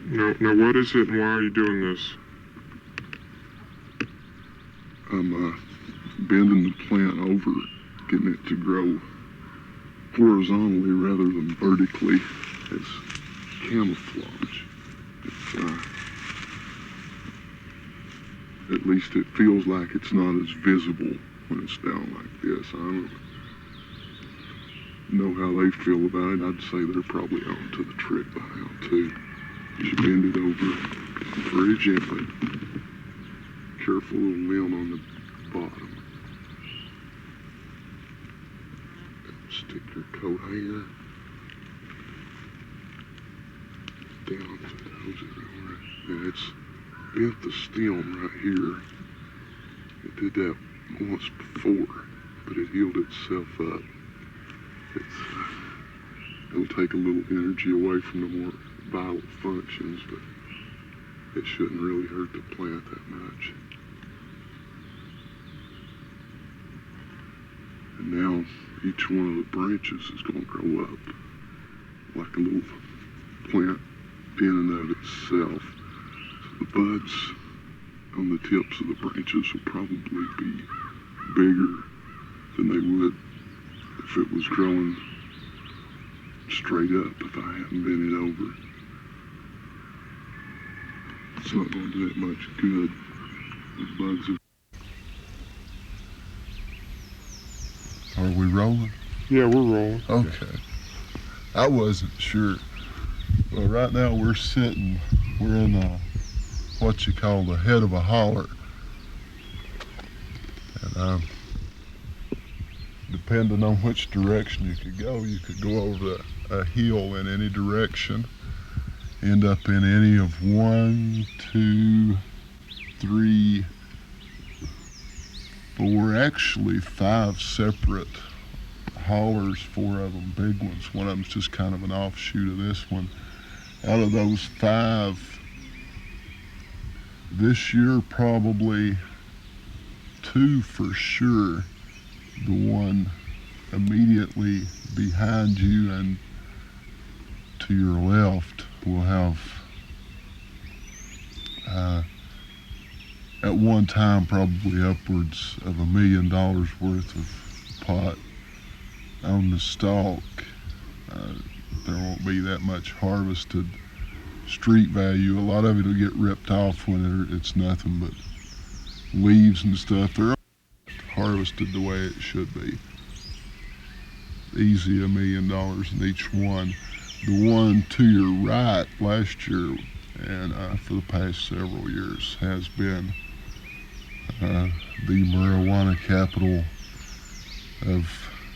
Now what is it and why are you doing this? I'm bending the plant over, getting it to grow horizontally rather than vertically as camouflage. At least it feels like it's not as visible when it's down like this. I don't know how they feel about it. I'd say they're probably on to the trick by now too. You should bend it over very gently. Careful little limb on the bottom. Stick your coat hanger down to the nose of it. Yeah, it's bent the stem right here. It did that once before, but it healed itself up. It'll take a little energy away from the more vital functions, but it shouldn't really hurt the plant that much. And now each one of the branches is going to grow up like a little plant in and of itself. So the buds on the tips of the branches will probably be bigger than they would if it was growing straight up if I hadn't bent it over. It's not going to do it much good. The bugs are we rolling? Yeah, we're rolling. Okay. I wasn't sure. Well, right now we're in what you call the head of a holler. And depending on which direction you could go over a hill in any direction, end up in any of 1, 2, 3, 4, actually 5 separate hollers, 4 of them big ones. One of them's just kind of an offshoot of this one. Out of those 5, this year probably 2 for sure. The one immediately behind you and to your left will have at one time probably upwards of $1 million worth of pot on the stalk. There won't be that much harvested street value. A lot of it will get ripped off when it's nothing but leaves and stuff. They're harvested the way it should be. Easy $1 million in each one. The one to your right last year and for the past several years has been the marijuana capital of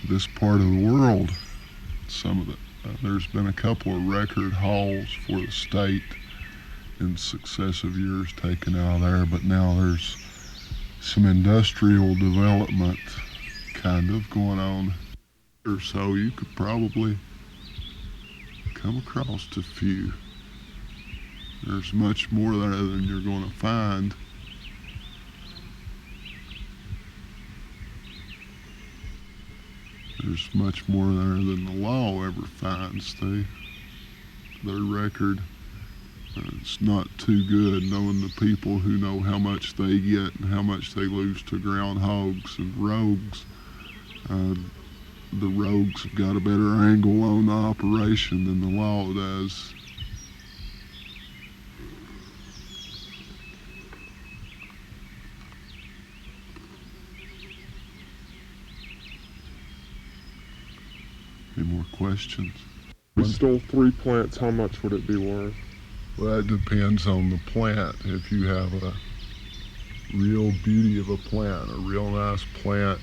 this part of the world. There's been a couple of record hauls for the state in successive years taken out of there, but now there's some industrial development kind of going on. Or so you could probably come across a few. There's much more there than you're going to find. There's much more there than the law ever finds. Their record, it's not too good, knowing the people who know how much they get and how much they lose to groundhogs and rogues. The rogues have got a better angle on the operation than the law does. Any more questions? We stole 3 plants, how much would it be worth? Well, it depends on the plant. If you have a real beauty of a plant, a real nice plant,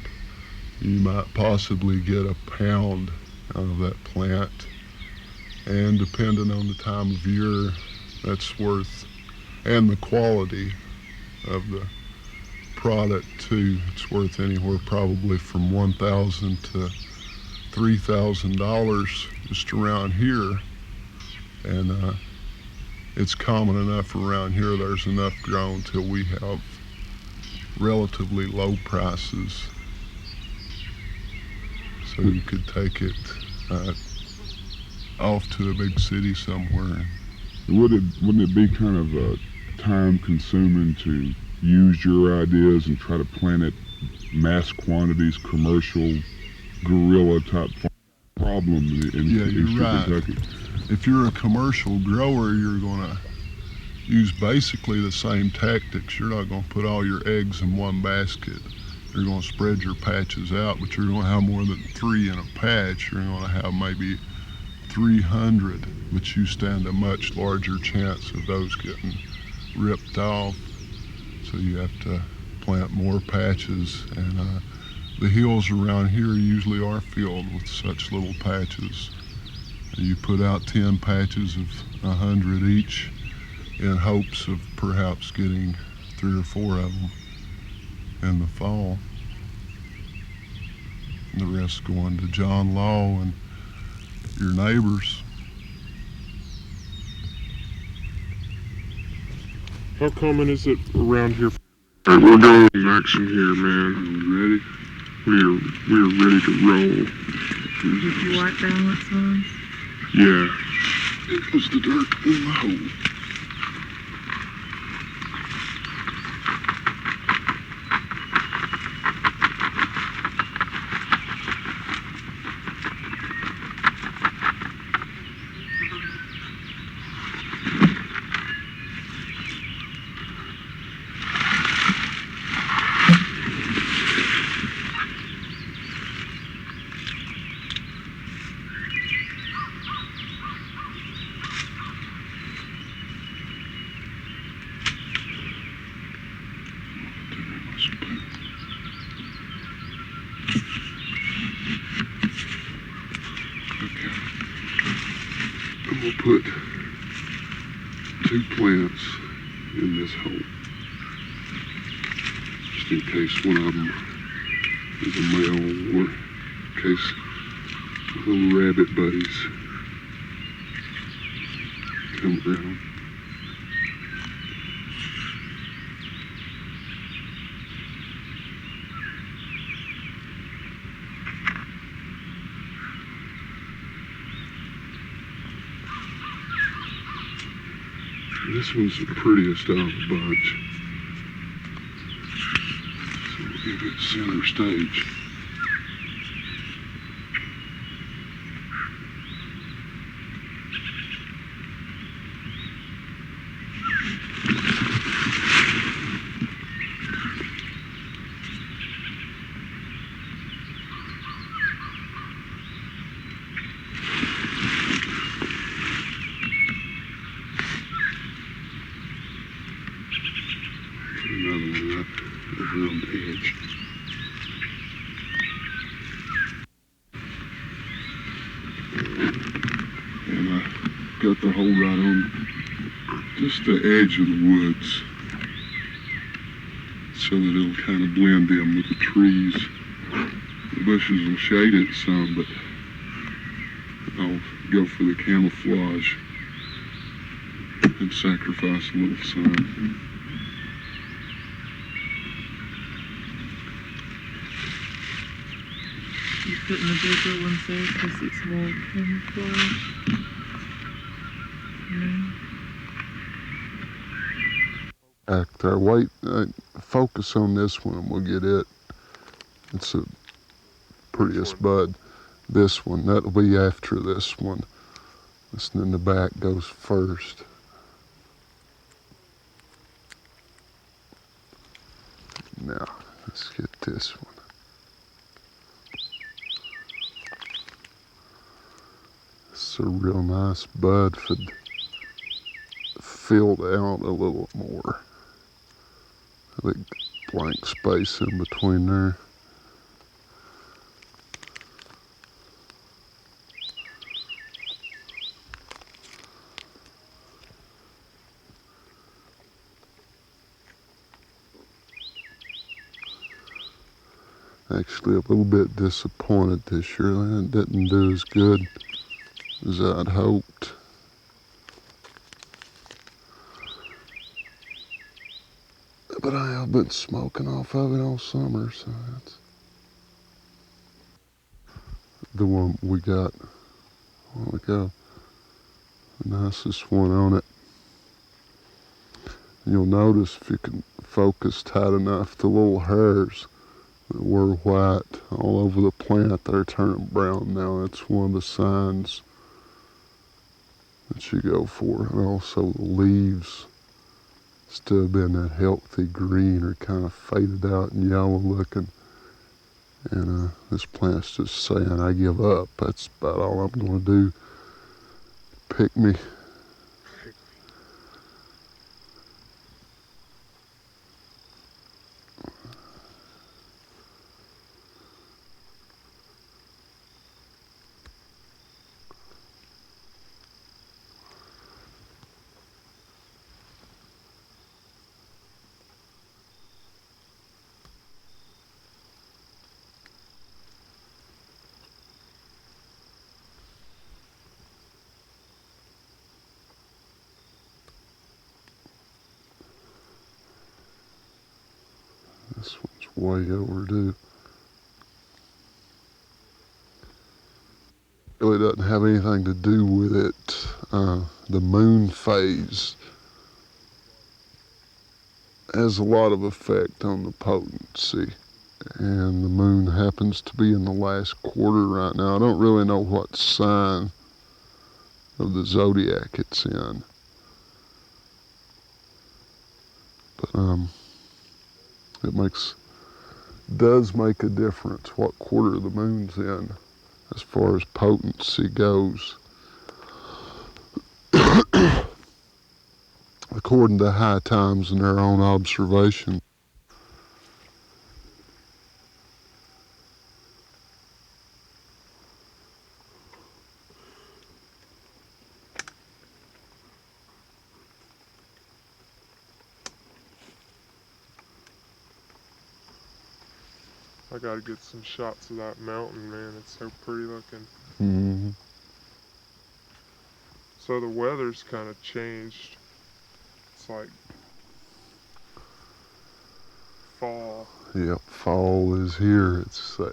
you might possibly get a pound out of that plant. And depending on the time of year, that's worth, and the quality of the product too, it's worth anywhere probably from $1,000 to $3,000 just around here. And it's common enough around here, there's enough grown till we have relatively low prices. So you could take it off to a big city somewhere and Wouldn't it be kind of time consuming to use your ideas and try to plant it mass quantities, commercial guerrilla type problem in Yeah, Eastern you're right. Kentucky? If you're a commercial grower, you're going to use basically the same tactics. You're not going to put all your eggs in one basket. You're going to spread your patches out, but you're going to have more than 3 in a patch. You're going to have maybe 300, but you stand a much larger chance of those getting ripped off. So you have to plant more patches, and the hills around here usually are filled with such little patches. You put out 10 patches of 100 each in hopes of perhaps getting 3 or 4 of them in the fall. And the rest going to John Law and your neighbors. How common is it around here? Alright, we're going action here, man. Ready? We're ready to roll. Did you wipe balance on? Yeah. It was the dirt in the hole. I'm gonna put 2 plants in this hole, just in case one of them is a male, or in case little rabbit buddies come around. This one's the prettiest out of the bunch, so we'll give it center stage. Another one up around the edge. And I got the hole right on just the edge of the woods, so that it'll kind of blend in with the trees. The bushes will shade it some, but I'll go for the camouflage and sacrifice a little sun. You putting the bigger ones there because it's more camouflage. Back there, wait, focus on this one and we'll get it. It's the prettiest bud. This one, that'll be after this one. This one in the back goes first. Now, let's get this one. It's a real nice bud if it filled out a little more. A big blank space in between there. Actually, a little bit disappointed this year. It didn't do as good as I'd hoped. But I have been smoking off of it all summer, so that's the one we got a while ago. The nicest one on it. You'll notice if you can focus tight enough, the little hairs that were white all over the plant, they're turning brown now. That's one of the signs that you go for. And also the leaves, instead of being that healthy green, are kind of faded out and yellow looking. And this plant's just saying, I give up. That's about all I'm going to do. Pick me. This one's way overdue. Really doesn't have anything to do with it. The moon phase has a lot of effect on the potency. And the moon happens to be in the last quarter right now. I don't really know what sign of the zodiac it's in. But it does make a difference what quarter the moon's in as far as potency goes. According to High Times and their own observation. I gotta get some shots of that mountain, man. It's so pretty looking. Mm-hmm. So the weather's kind of changed. It's like fall. Yep, fall is here, it's sad.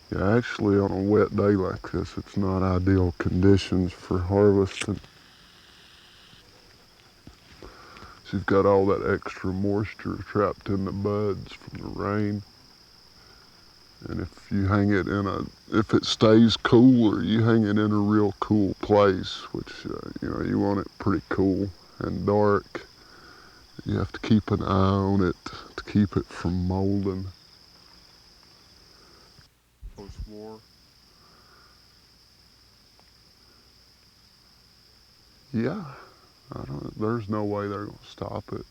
Yeah, actually on a wet day like this, it's not ideal conditions for harvesting. So you've got all that extra moisture trapped in the buds from the rain. And if you hang it if it stays cooler, you hang it in a real cool place, which, you want it pretty cool and dark. You have to keep an eye on it to keep it from molding. Post-war. Yeah, there's no way they're going to stop it.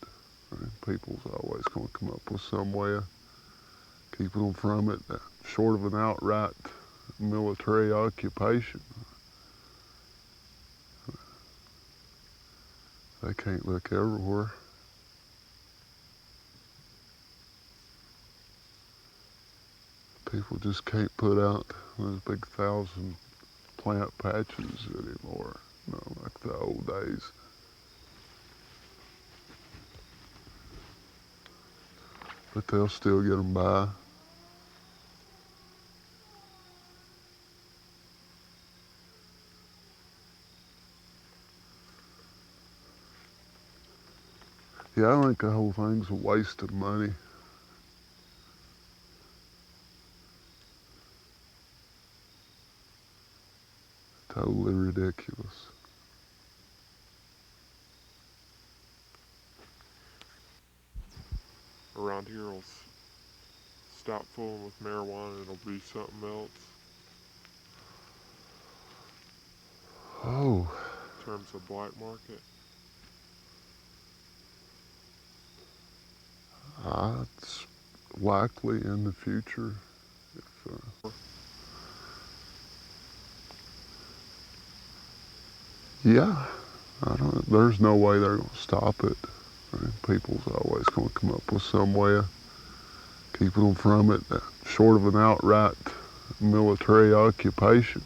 People's always going to come up with some way of keeping them from it, short of an outright military occupation. They can't look everywhere. People just can't put out those big 1,000 plant patches anymore, like the old days. But they'll still get them by. Yeah, I think the whole thing's a waste of money. Totally ridiculous. Around here will stop fooling with marijuana and it'll be something else. Oh, In terms of Blackmarket. it's likely in the future. Yeah, there's no way they're going to stop it. People's always going to come up with some way of keeping them from it, short of an outright military occupation.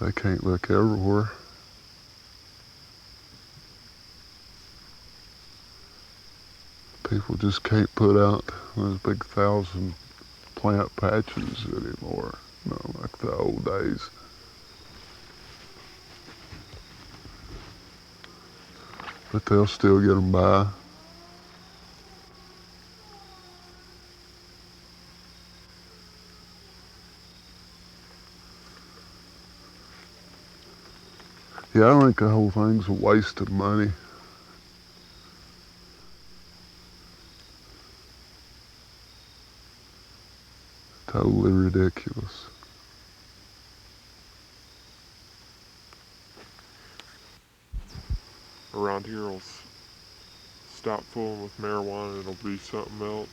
They can't look everywhere. People just can't put out those big 1,000 plant patches anymore, like the old days. But they'll still get them by. Yeah, I think the whole thing's a waste of money. Totally ridiculous. Around here will stop fooling with marijuana, it'll be something else.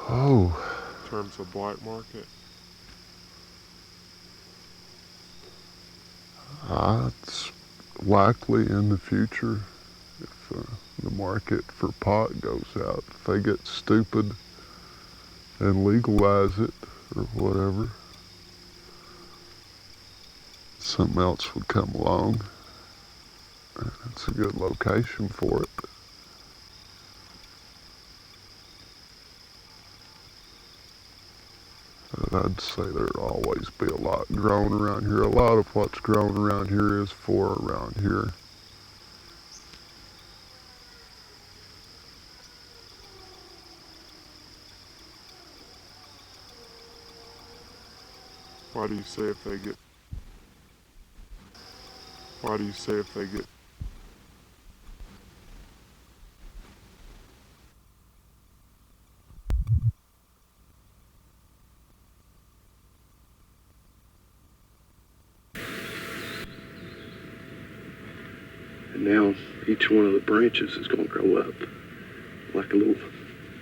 Oh, In terms of Blackmarket. it's likely in the future if the market for pot goes out. If they get stupid and legalize it or whatever, something else would come along. It's a good location for it. But I'd say there'd always be a lot grown around here. A lot of what's grown around here is for around here. Why do you say if they get Why do you say if they get And now each one of the branches is going to grow up like a little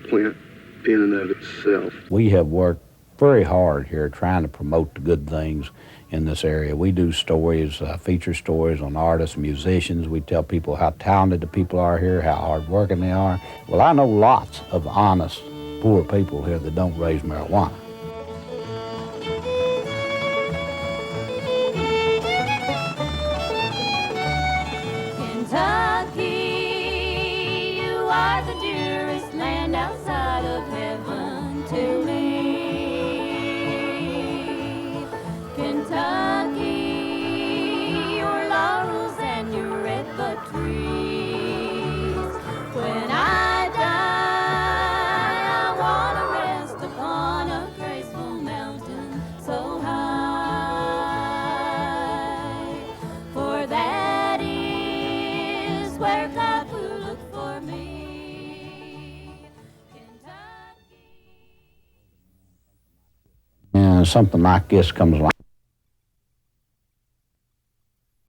plant in and of itself. We have worked very hard here trying to promote the good things in this area. We do stories, feature stories on artists, musicians. We tell people how talented the people are here, how hardworking they are. Well, I know lots of honest, poor people here that don't raise marijuana. Kentucky, you are the dearest land outside of heaven to me. Kentucky, your laurels and your redbud trees. When I die, I want to rest upon a graceful mountain so high. For that is where God will look for me. Kentucky. And something like this comes along.